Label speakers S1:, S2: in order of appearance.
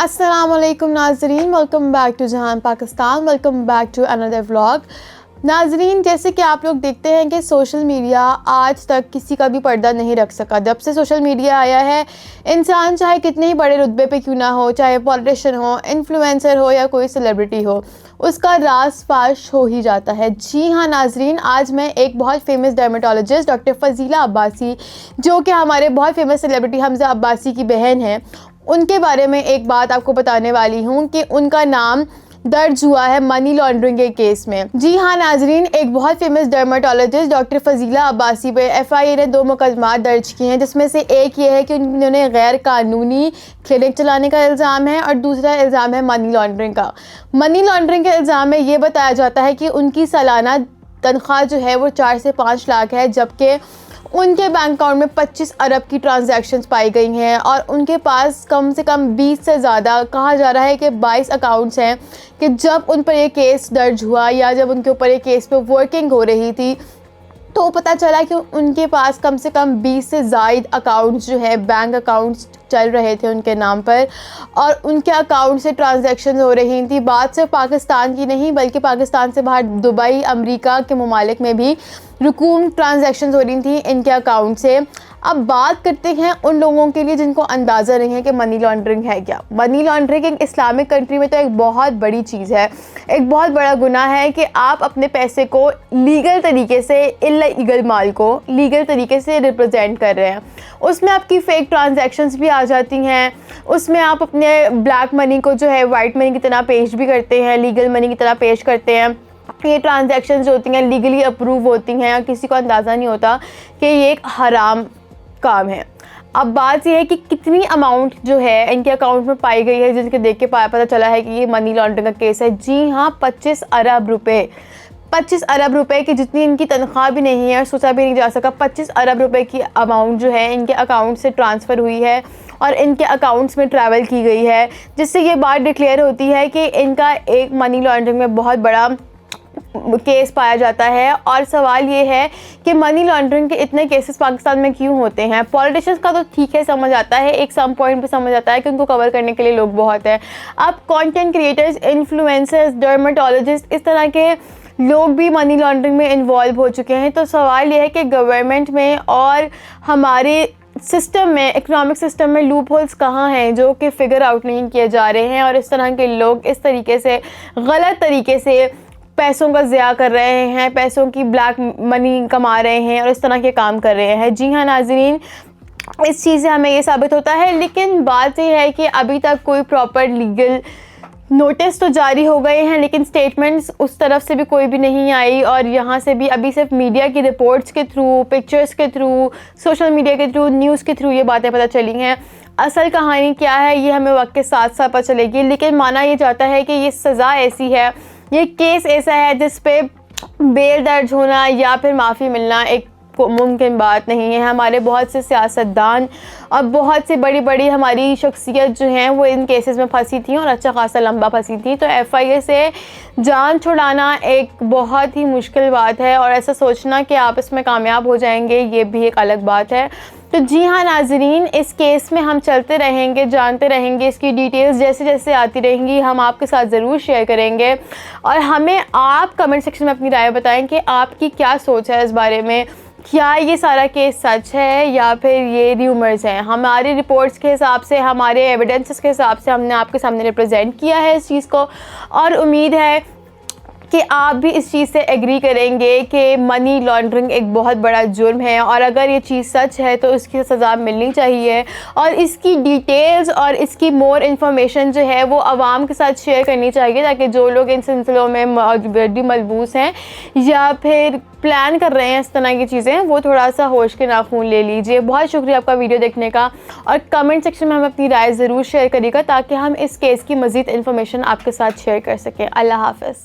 S1: अस्सलामुअलैकुम नाज़रीन, welcome back to Jahan Pakistan, welcome back to another vlog. नाज़रीन, जैसे कि आप लोग देखते हैं कि सोशल मीडिया आज तक किसी का भी पर्दा नहीं रख सका। जब से सोशल मीडिया आया है, इंसान चाहे कितने ही बड़े रुतबे पे क्यों ना हो, चाहे पॉलिटिशियन हो, इन्फ्लुएंसर हो या कोई सेलिब्रिटी हो, उसका राज फाश हो ही जाता है। जी हाँ नाज़रीन, आज मैं एक बहुत फेमस डर्मेटोलॉजिस्ट डॉक्टर फ़ज़ीला अब्बासी, जो कि हमारे बहुत फेमस सेलिब्रिटी हमज़ा अब्बासी की बहन हैं, उनके बारे में एक बात आपको बताने वाली हूँ कि उनका नाम दर्ज हुआ है मनी लॉन्ड्रिंग के केस में। जी हाँ नाजरीन, एक बहुत फेमस डर्मेटोलॉजिस्ट डॉक्टर फ़ज़ीला अब्बासी पे FIA ने 2 मुकदमा दर्ज किए हैं, जिसमें से एक ये है कि उन्होंने गैर कानूनी क्लिनिक चलाने का इल्ज़ाम है और दूसरा इल्ज़ाम है मनी लॉन्ड्रिंग का। मनी लॉन्ड्रिंग के इल्ज़ाम में ये बताया जाता है कि उनकी सालाना तनख्वाह जो है वो 4 से 5 लाख है, जबकि उनके बैंक अकाउंट में 25 अरब की ट्रांजैक्शंस पाई गई हैं और उनके पास कम से कम 20 से ज़्यादा, कहा जा रहा है कि 22 अकाउंट्स हैं कि जब उन पर ये केस दर्ज हुआ या जब उनके ऊपर ये केस पे वर्किंग हो रही थी तो पता चला कि उनके पास कम से कम 20 से ज़ायद अकाउंट्स जो है बैंक अकाउंट्स चल रहे थे उनके नाम पर और उनके अकाउंट से ट्रांजैक्शन हो रही थी। बात सिर्फ पाकिस्तान की नहीं बल्कि पाकिस्तान से बाहर दुबई, अमेरिका के ममालिक में भी रकूम ट्रांजैक्शन हो रही थी इनके अकाउंट से। अब बात करते हैं उन लोगों के लिए जिनको अंदाज़ा नहीं है कि मनी लॉन्ड्रिंग है क्या। मनी लॉन्ड्रिंग एक इस्लामिक कंट्री में तो एक बहुत बड़ी चीज़ है, एक बहुत बड़ा गुनाह है कि आप अपने पैसे को लीगल तरीके से इल्लीगल माल को लीगल तरीके से रिप्रेजेंट कर रहे हैं। उसमें आपकी फ़ेक ट्रांजैक्शंस भी आ जाती हैं, उसमें आप अपने ब्लैक मनी को जो है वाइट मनी की तरह पेश भी करते हैं, लीगल मनी की तरह पेश करते हैं। ये ट्रांजैक्शंस जो होती हैं लीगली अप्रूव होती हैं और किसी को अंदाज़ा नहीं होता कि ये एक हराम काम है। अब बात यह है कि कितनी अमाउंट जो है इनके अकाउंट में पाई गई है, जिनके देख के पता चला है कि ये मनी लॉन्ड्रिंग का केस है। जी हाँ, 25 अरब रुपए, 25 अरब रुपए की जितनी इनकी तनख्वाह भी नहीं है और सोचा भी नहीं जा सका, 25 अरब रुपए की अमाउंट जो है इनके अकाउंट से ट्रांसफ़र हुई है और इनके अकाउंट्स में ट्रैवल की गई है, जिससे ये बात डिक्लेयर होती है कि इनका एक मनी लॉन्ड्रिंग में बहुत बड़ा केस पाया जाता है। और सवाल ये है कि मनी लॉन्ड्रिंग के इतने केसेस पाकिस्तान में क्यों होते हैं। पॉलिटिशियंस का तो ठीक है, समझ आता है, एक सम पॉइंट पे समझ आता है कि उनको कवर करने के लिए लोग बहुत हैं। अब कंटेंट क्रिएटर्स, इन्फ्लुएंसर्स, डर्मेटोलॉजिस्ट, इस तरह के लोग भी मनी लॉन्ड्रिंग में इन्वॉल्व हो चुके हैं। तो सवाल ये है कि गवर्नमेंट में और हमारे सिस्टम में, इकोनॉमिक सिस्टम में लूप होल्स कहाँ हैं जो कि फ़िगर आउट नहीं किए जा रहे हैं और इस तरह के लोग इस तरीके से गलत तरीके से पैसों का ज़िया कर रहे हैं, पैसों की ब्लैक मनी कमा रहे हैं और इस तरह के काम कर रहे हैं। जी हाँ नाज़रीन, इस चीज़ से हमें ये साबित होता है। लेकिन बात ये है कि अभी तक कोई प्रॉपर लीगल नोटिस तो जारी हो गए हैं, लेकिन स्टेटमेंट्स उस तरफ से भी कोई भी नहीं आई और यहाँ से भी अभी सिर्फ मीडिया की रिपोर्ट्स के थ्रू, पिक्चर्स के थ्रू, सोशल मीडिया के थ्रू, न्यूज़ के थ्रू ये बातें पता चली हैं। असल कहानी क्या है ये हमें वक्त के साथ साथ पता चलेगी, लेकिन माना ये जाता है कि ये सज़ा ऐसी है, ये केस ऐसा है जिस पे बेल दर्ज होना या फिर माफ़ी मिलना एक मुमकिन बात नहीं है। हमारे बहुत से सियासतदान और बहुत से बड़ी बड़ी हमारी शख्सियत जो हैं वो इन केसेस में फंसी थी और अच्छा खासा लंबा फंसी थी। तो FIA से जान छुड़ाना एक बहुत ही मुश्किल बात है और ऐसा सोचना कि आप इसमें कामयाब हो जाएंगे ये भी एक अलग बात है। तो जी हाँ नाज़रीन, इस केस में हम चलते रहेंगे, जानते रहेंगे, इसकी डिटेल्स जैसे जैसे आती रहेंगी हम आपके साथ ज़रूर शेयर करेंगे और हमें आप कमेंट सेक्शन में अपनी राय बताएं कि आपकी क्या सोच है इस बारे में। क्या ये सारा केस सच है या फिर ये र्यूमर्स हैं। हमारी रिपोर्ट्स के हिसाब से, हमारे एविडेंसेस के हिसाब से हमने आपके सामने रिप्रेजेंट किया है इस चीज़ को और उम्मीद है कि आप भी इस चीज़ से एग्री करेंगे कि मनी लॉन्ड्रिंग एक बहुत बड़ा जुर्म है और अगर ये चीज़ सच है तो इसकी सज़ा मिलनी चाहिए और इसकी डिटेल्स और इसकी मोर इन्फॉर्मेशन जो है वो आवाम के साथ शेयर करनी चाहिए, ताकि जो लोग इन सिलसिलों में मलबूस हैं या फिर प्लान कर रहे हैं इस तरह की चीज़ें, वो थोड़ा सा होश के नाखून ले लीजिए। बहुत शुक्रिया आपका वीडियो देखने का और कमेंट सेक्शन में हमें अपनी राय ज़रूर शेयर करिएगा ताकि हम इस केस की मज़ीद इन्फॉर्मेशन आपके साथ शेयर कर सकें। अल्लाह हाफ़िज़।